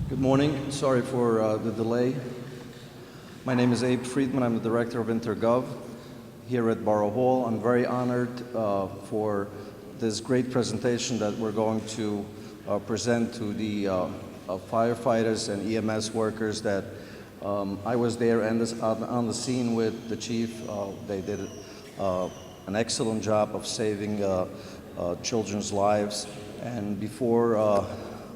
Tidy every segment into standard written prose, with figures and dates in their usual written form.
Good morning. Sorry for the delay. My name is Abe Friedman. I'm the Director of Intergov here at Borough Hall. I'm very honored for this great presentation that we're going to present to the firefighters and EMS workers that I was there and on the scene with the chief. They did an excellent job of saving children's lives. And before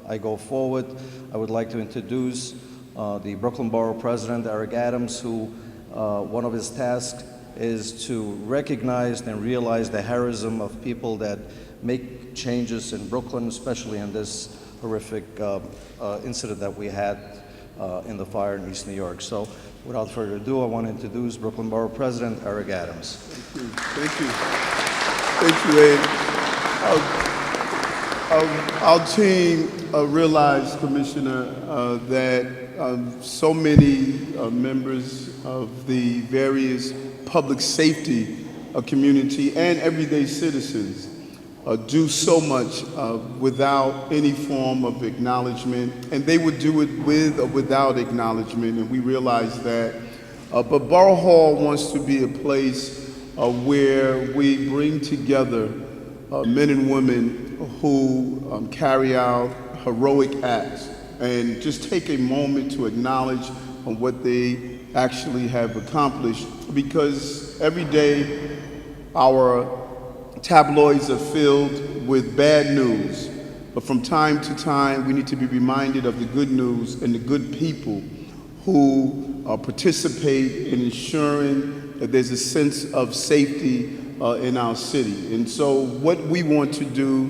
I go forward, I would like to introduce the Brooklyn Borough President Eric Adams, who one of his tasks is to recognize and realize the heroism of people that make changes in Brooklyn, especially in this horrific incident that we had in the fire in East New York. So without further ado, I want to introduce Brooklyn Borough President Eric Adams. Thank you. Thank you. Thank you, Ed. Our team realized, Commissioner, that so many members of the various public safety community and everyday citizens do so much without any form of acknowledgement, and they would do it with or without acknowledgement, and we realize that. But Borough Hall wants to be a place where we bring together men and women who carry out heroic acts and just take a moment to acknowledge what they actually have accomplished, because every day our tabloids are filled with bad news, but from time to time we need to be reminded of the good news and the good people who participate in ensuring that there's a sense of safety in our city. And so what we want to do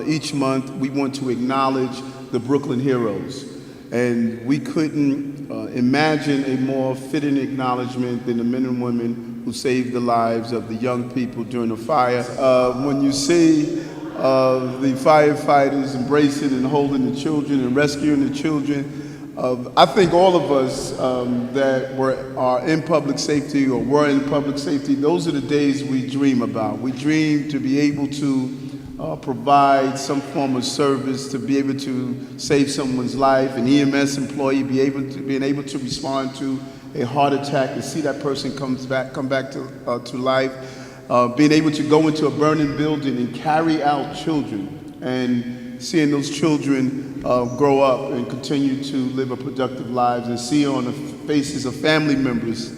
each month, we want to acknowledge the Brooklyn heroes. And we couldn't imagine a more fitting acknowledgement than the men and women who saved the lives of the young people during the fire. When you see the firefighters embracing and holding the children and rescuing the children, I think all of us that are in public safety or were in public safety, those are the days we dream about. We dream to be able to provide some form of service, to be able to save someone's life, an EMS employee being able to respond to a heart attack and see that person come back to life, being able to go into a burning building and carry out children, and seeing those children grow up and continue to live a productive lives, and see on the faces of family members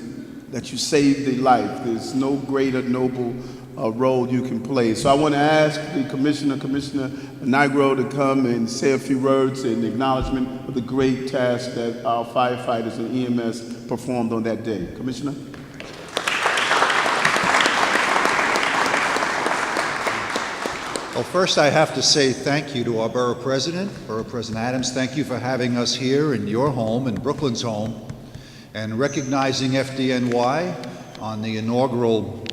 that you saved their life. There's no greater noble role you can play. So I want to ask the Commissioner Nigro, to come and say a few words in acknowledgement of the great task that our firefighters and EMS performed on that day. Commissioner? Well, first I have to say thank you to our Borough President Adams. Thank you for having us here in your home, in Brooklyn's home, and recognizing FDNY on the inaugural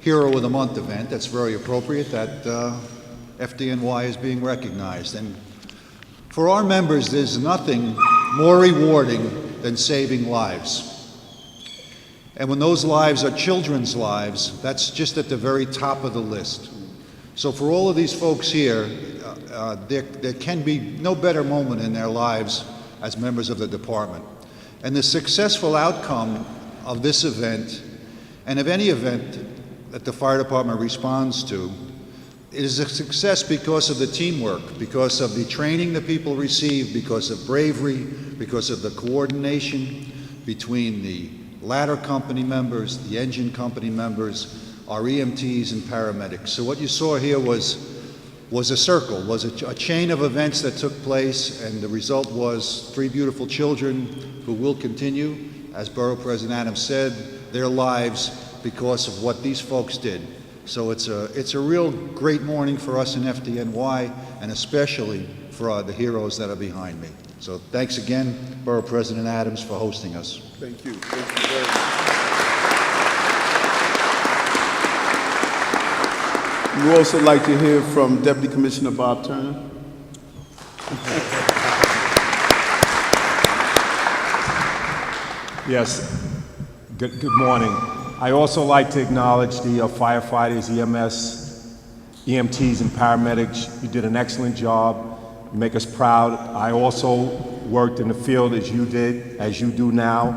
Hero of the Month event. That's very appropriate that FDNY is being recognized. And for our members, there's nothing more rewarding than saving lives. And when those lives are children's lives, that's just at the very top of the list. So for all of these folks here, there can be no better moment in their lives as members of the department. And the successful outcome of this event, and of any event that the fire department responds to, it is a success because of the teamwork, because of the training that people receive, because of bravery, because of the coordination between the ladder company members, the engine company members, our EMTs and paramedics. So what you saw here was a circle, was a chain of events that took place, and the result was 3 beautiful children who will continue, as Borough President Adams said, their lives because of what these folks did. So it's a real great morning for us in FDNY, and especially for the heroes that are behind me. So thanks again, Borough President Adams, for hosting us. Thank you. Thank you very much. We would also like to hear from Deputy Commissioner Bob Turner. Yes, good morning. I also like to acknowledge the firefighters, EMS, EMTs, and paramedics. You did an excellent job. You make us proud. I also worked in the field as you did, as you do now,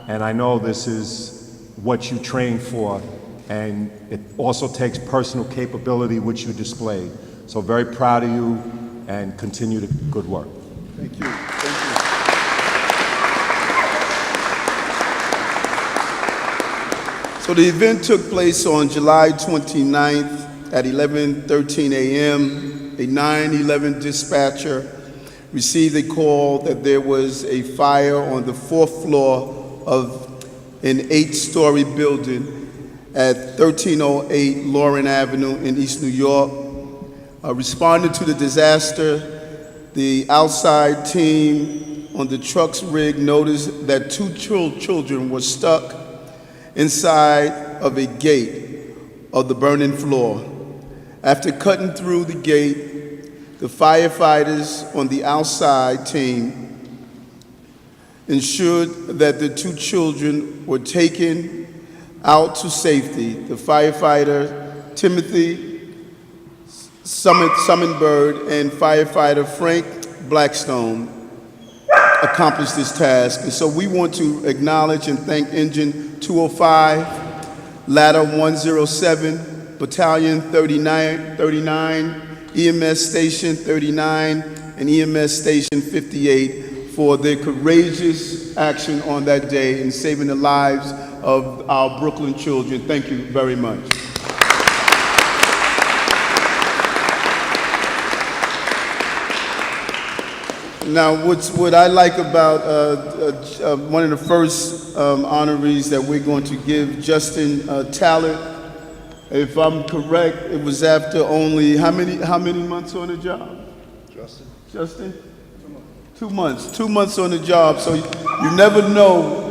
and I know this is what you trained for, and it also takes personal capability which you displayed. So very proud of you, and continue the good work. Thank you. Thank you. So the event took place on July 29th at 11:13 a.m. A 911 dispatcher received a call that there was a fire on the 4th floor of an 8-story building at 1308 Lauren Avenue in East New York. Responding to the disaster, the outside team on the truck's rig noticed that 2 children were stuck inside of a gate of the burning floor. After cutting through the gate, the firefighters on the outside team ensured that the 2 children were taken out to safety. The firefighter Timothy Summonbird and firefighter Frank Blackstone accomplished this task. And so we want to acknowledge and thank Engine 205, Ladder 107, Battalion 39, EMS Station 39, and EMS Station 58 for their courageous action on that day in saving the lives of our Brooklyn children. Thank you very much. Now, what I like about one of the first honorees that we're going to give, Justin Talent, if I'm correct, it was after only how many months on the job? Justin? 2 months. 2 months on the job, so you never know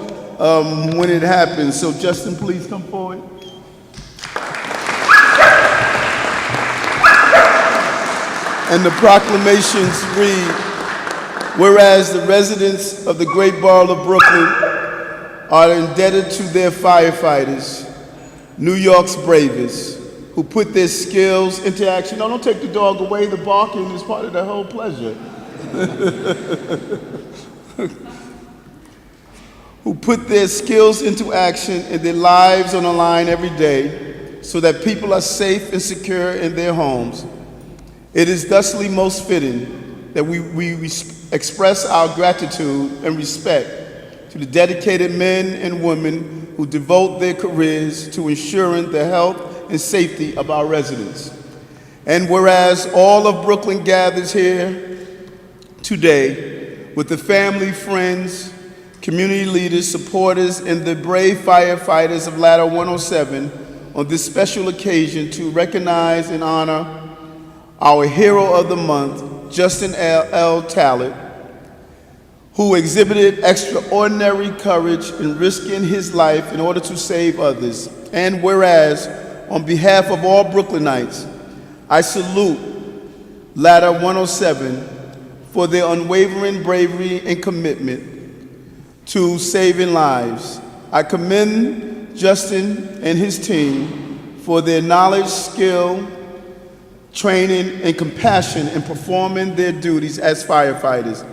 when it happens. So Justin, please come forward. And the proclamations read, whereas the residents of the great borough of Brooklyn are indebted to their firefighters, New York's bravest, who put their skills into action. No, don't take the dog away. The barking is part of the whole pleasure. Who put their skills into action and their lives on the line every day so that people are safe and secure in their homes. It is thusly most fitting that we express our gratitude and respect to the dedicated men and women who devote their careers to ensuring the health and safety of our residents. And whereas all of Brooklyn gathers here today with the family, friends, community leaders, supporters, and the brave firefighters of Ladder 107 on this special occasion to recognize and honor our hero of the month, Justin L. Talent, who exhibited extraordinary courage in risking his life in order to save others. And whereas, on behalf of all Brooklynites, I salute Ladder 107 for their unwavering bravery and commitment to saving lives. I commend Justin and his team for their knowledge, skill, training, and compassion in performing their duties as firefighters.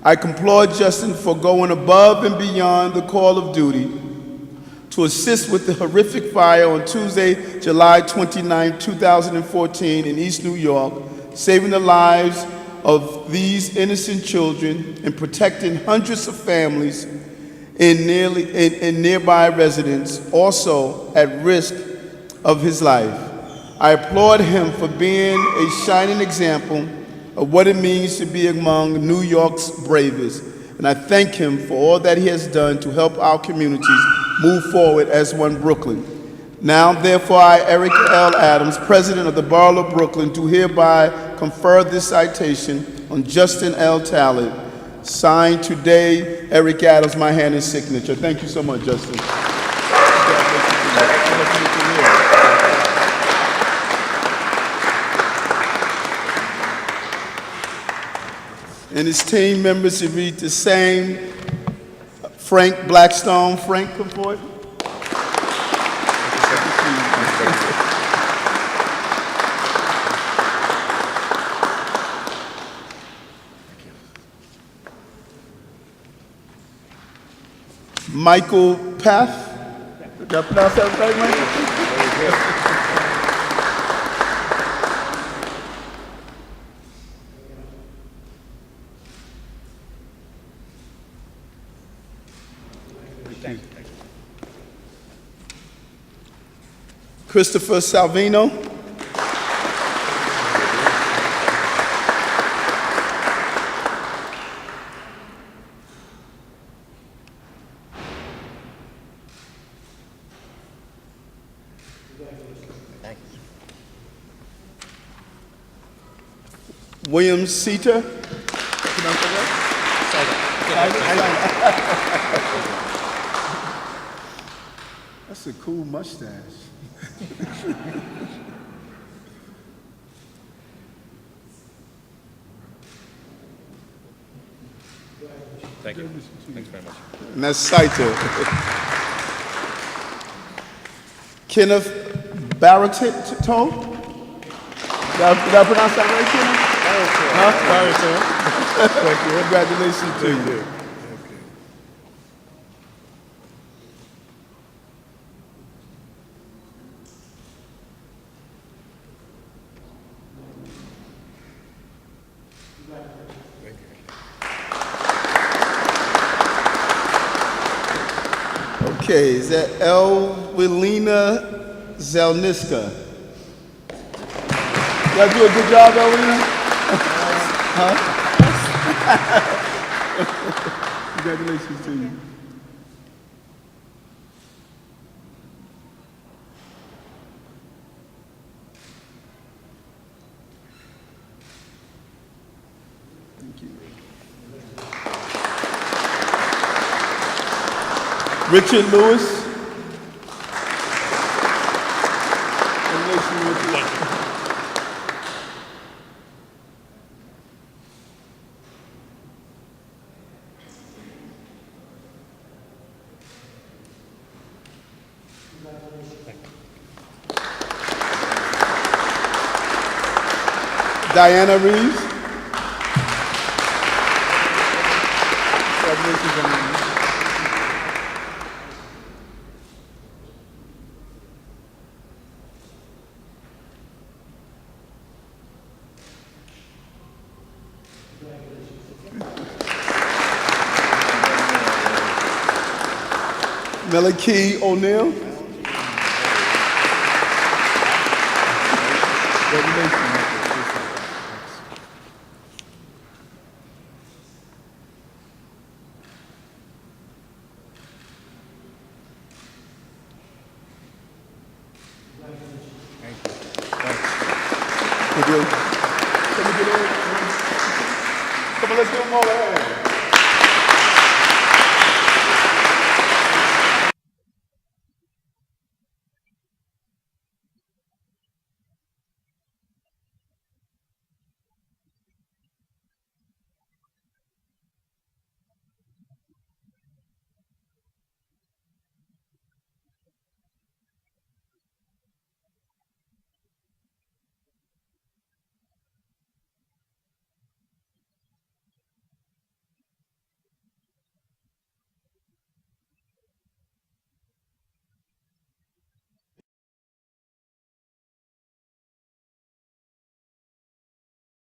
I applaud Justin for going above and beyond the call of duty to assist with the horrific fire on Tuesday, July 29, 2014 in East New York, saving the lives of these innocent children and protecting hundreds of families in nearby residents, also at risk of his life. I applaud him for being a shining example of what it means to be among New York's bravest. And I thank him for all that he has done to help our communities move forward as one Brooklyn. Now, therefore, I, Eric L. Adams, President of the Borough of Brooklyn, do hereby confer this citation on Justin L. Talent. Signed today, Eric Adams, my hand and signature. Thank you so much, Justin. And his team members to read the same. Frank Blackstone. Frank, come forward. Michael Path. Did I pronounce that right, Michael? Christopher Salvino. William Seater. That's a cool mustache. Thank you. Thanks very much. And that's Saito. Kenneth Barreto? Did I pronounce that right, Kenneth? Barreto. Thank you. Congratulations to you. Okay, is that Elwilina Zelniska? Y'all do a good job, Elwilina? Huh? Congratulations to you. Thank you. Richard Lewis. Congratulations, Richard. Diana Reeves. Congratulations, Diana. Melanie O'Neill. Congratulations. Come on, let's do them all.